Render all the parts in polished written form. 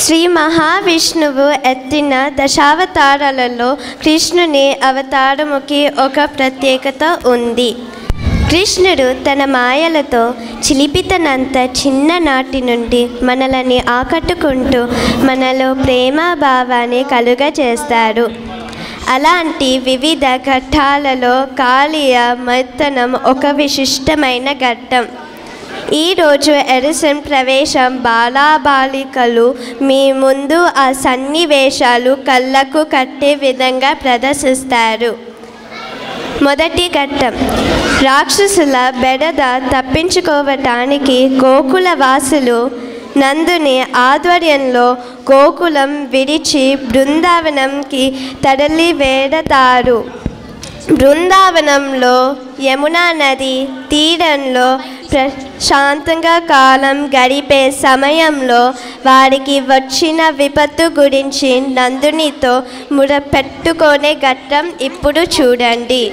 శ్రీ మహావిష్ణువు ఎత్తిన దశావతారాలలో కృష్ణుని అవతారముకి ఒక ప్రత్యేకత ఉంది. కృష్ణుడు తన మాయలతో చిలిపితనంత చిన్ననాటి నుండి మనల్ని ఆకట్టుకుంటూ మనలో ప్రేమ భావాన్ని కలుగజేస్తాడు. అలాంటి వివిధ ఘట్టాలలో కాళీయ మర్దనం ఒక విశిష్టమైన ఘట్టం. ఈరోజు ఎరుసన్ ప్రవేశం బాలబాలికలు మీ ముందు ఆ సన్నివేశాలు కళ్ళకు కట్టే విధంగా ప్రదర్శిస్తారు. మొదటి ఘట్టం, రాక్షసుల బెడద తప్పించుకోవటానికి గోకుల వాసులు నందుని ఆధ్వర్యంలో గోకులం విడిచి బృందావనంకి తరలి వెడతారు. బృందావనంలో యమునా నది తీరంలో ప్రశాంతంగా కాలం గడిపే సమయంలో వారికి వచ్చిన విపత్తు గురించి నందునితో మురపెట్టుకునే ఘట్టం ఇప్పుడు చూడండి.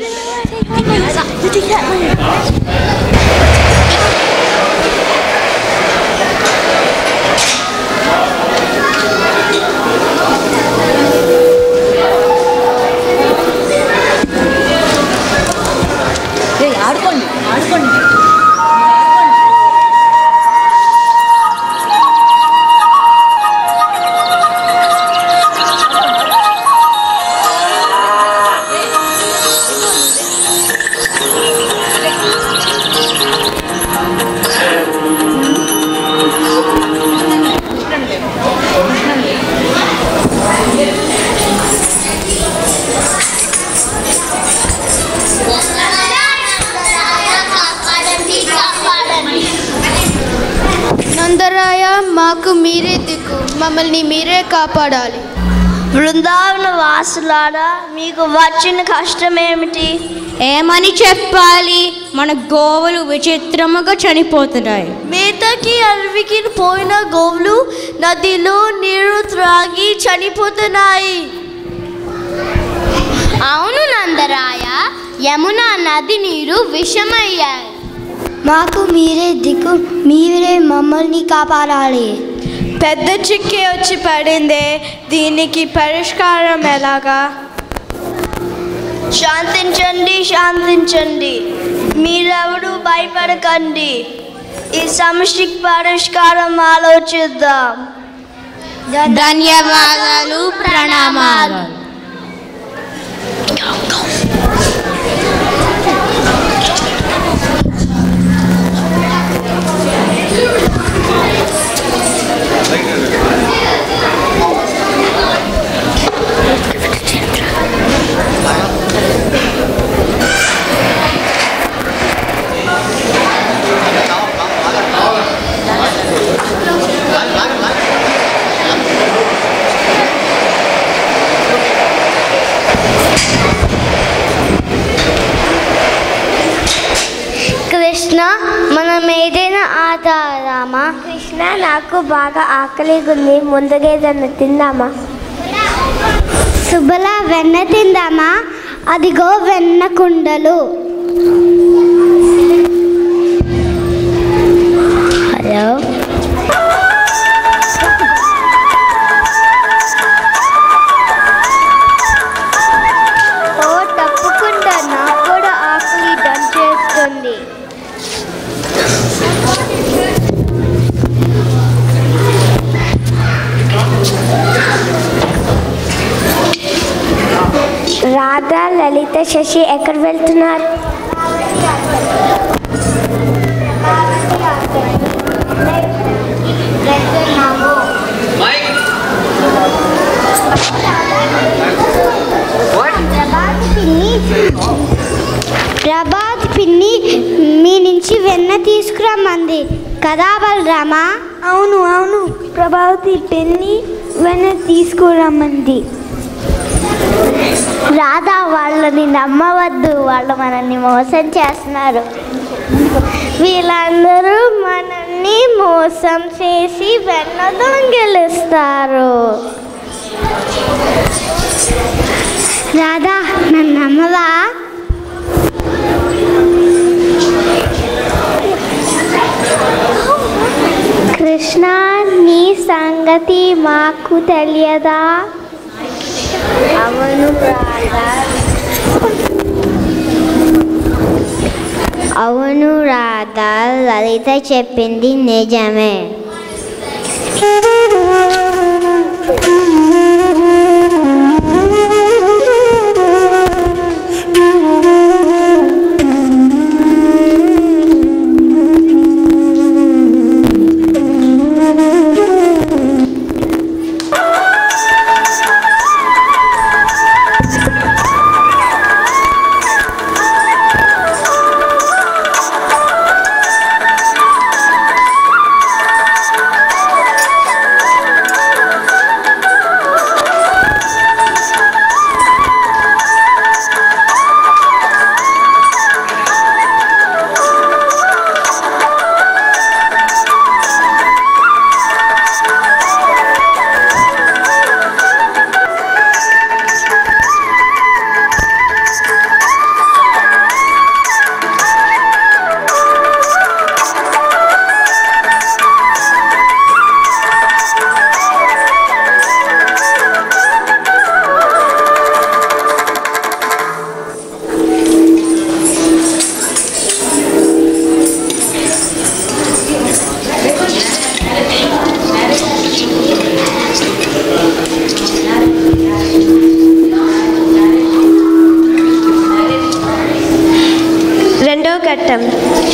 మాకు మీరే దిక్కు, మమ్మల్ని మీరే కాపాడాలి. బృందావన వాసులారా, మీకు వచ్చిన కష్టం ఏమిటి? ఏమని చెప్పాలి? మన గోవులు విచిత్రముగా చనిపోతున్నాయి. మేతకి అడవికి పోయిన గోవులు నదిలో నీరు త్రాగి చనిపోతున్నాయి. అవును నందరాయ, యమునా నది నీరు విషమయ్యాయి. మాకు మీరే దిక్కు, మీరే మమ్మల్ని కాపాడాలి. పెద్ద చిక్కే వచ్చి పడిందే, దీనికి పరిష్కారం ఎలాగా? శాంతించండి, శాంతించండి, మీరెవరు భయపడకండి. ఈ సమస్యకి పరిష్కారం ఆలోచిద్దాం. ధన్యవాదాలు, ప్రణామాలు. కృష్ణ, మనం ఏదైనా ఆదామా? కృష్ణ, నాకు బాగా ఆకలిగుంది, ముందుగా ఏదైనా తిందామా? సుబల, వెన్న తిందామా? అదిగో వెన్న కుండలు. హలో, తప్పకుండా, నాకు కూడా ఆకలి దంచేస్తుంది. రాధా, లలిత, శశి ఎక్కడ వెళ్తున్నారు? ప్రభాత్ పిన్ని మీ నుంచి వెన్న తీసుకురమ్మంది కదా బలరామా? అవును అవును, ప్రభావతి పిన్ని వెన్న తీసుకురమ్మంది. రాధా, వాళ్ళని నమ్మవద్దు, వాళ్ళు మనల్ని మోసం చేస్తున్నారు. వీళ్ళందరూ మనల్ని మోసం చేసి వెన్న దొంగిలిస్తారు. రాధా, నన్ను నమ్మవా? కృష్ణ, నీ సంగతి మాకు తెలియదా? అవును రాధా, లలిత చెప్పింది నిజమే.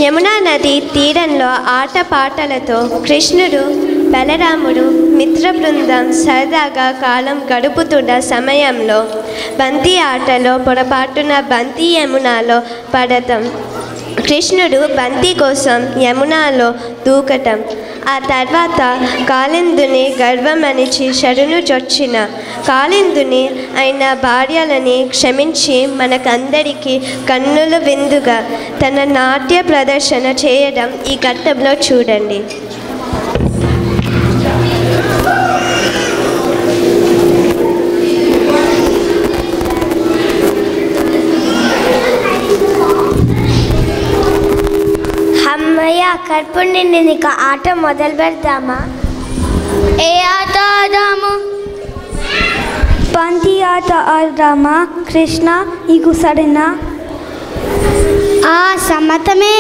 యమునా నది తీరంలో ఆటపాటలతో కృష్ణుడు బలరాముడు మిత్ర బృందం సరదాగా కాలం గడుపుతున్న సమయంలో బంతి ఆటలో పొరపాటున బంతి యమునాలో పడటం, కృష్ణుడు బంతి కోసం యమునాలో దూకటం, ఆ తర్వాత కాళిందుని గర్వమనిచి శరణు చొచ్చిన కాళిందుని అయిన భార్యలని క్షమించి మనకందరికీ కన్నుల విందుగా తన నాట్య ప్రదర్శన చేయడం ఈ ఘట్టంలో చూడండి. అమ్మయ్య, కడుపు నిండింది. ఇక ఆట మొదలు పెడదామా? ఏ ఆట ఆడాము? బంతి ఆట ఆడదామా? కృష్ణ, నీకు సరేనా? సమ్మతమే.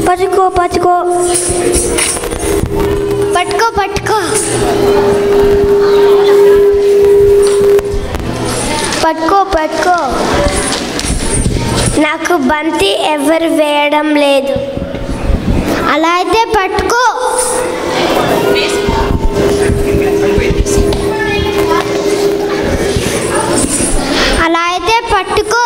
పట్టుకో పట్టుకో పట్టుకో పట్టుకో పట్టుకో పట్టుకో. నాకు బంతి ఎవరు వేయడం లేదు. అలా అయితే పట్టుకో. అలా అయితే పట్టుకో.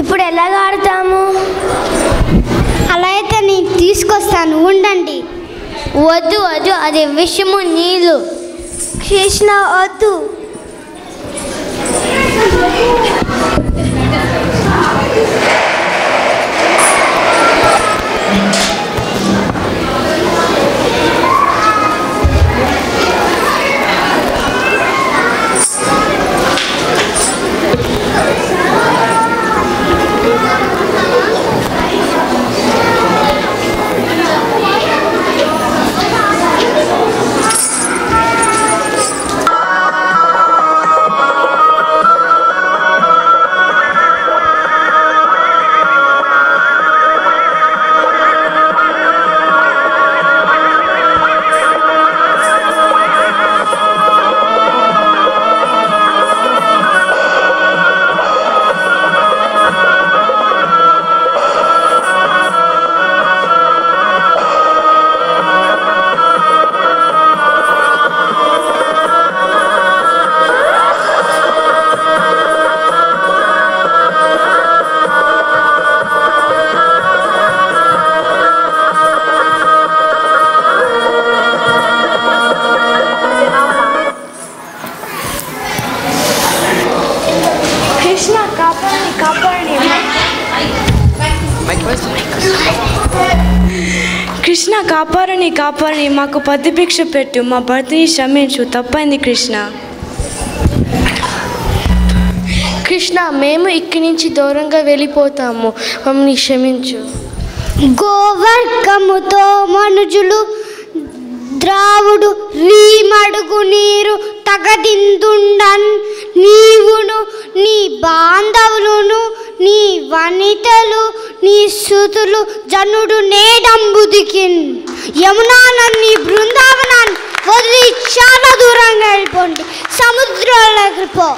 ఇప్పుడు ఎలా ఆడతాము? అలా అయితే నేను తీసుకొస్తాను, ఉండండి. వద్దు వద్దు, అది విషము నీళ్ళు. కృష్ణ వద్దు. కృష్ణ కాపారని మాకు పతిభిక్ష పెట్టు, మా భర్తని క్షమించు, తప్పైంది కృష్ణ. కృష్ణ, మేము ఇక్కడి నుంచి దూరంగా వెళ్ళిపోతాము, మమ్మల్ని క్షమించు. గోవర్గముతో మనుజులు ద్రావుడు రీమడుగు నీరు తగదిందుండన్, నీవును నీ బాంధవులును నీ వనితలు నీ సుతులు జనుడు నేడంబుదికిన్. యమునా నది బృందావనాన్ని వదిలి చాలా దూరంగా వెళ్ళిపోండి, సముద్రంలోకి పో.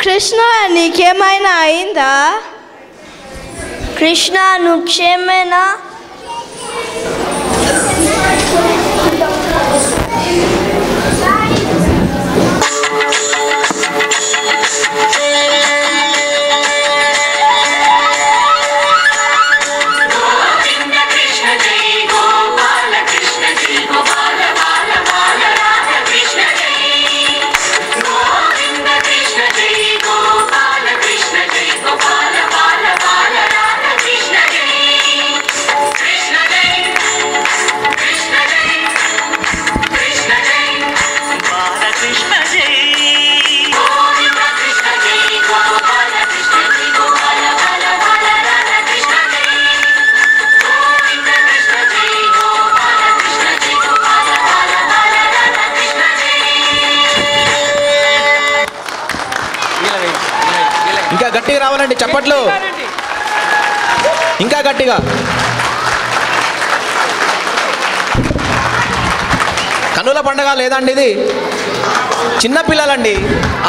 కృష్ణ, నీకేమైనా అయిందా? కృష్ణ, నువ్వు క్షేమేనా? ఇంకా గట్టిగా రావాలండి చప్పట్లు, ఇంకా గట్టిగా. కన్నుల పండగ లేదండి ఇది, చిన్నపిల్లలండి,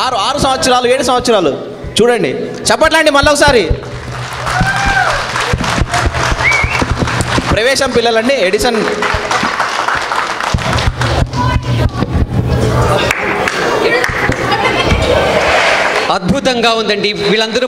6 సంవత్సరాలు 7 సంవత్సరాలు. చూడండి చప్పట్లండి మళ్ళీ ఒకసారి. ప్రవేశం పిల్లలండి, ఎడిసన్. అద్భుతంగా ఉందండి వీళ్ళందరూ.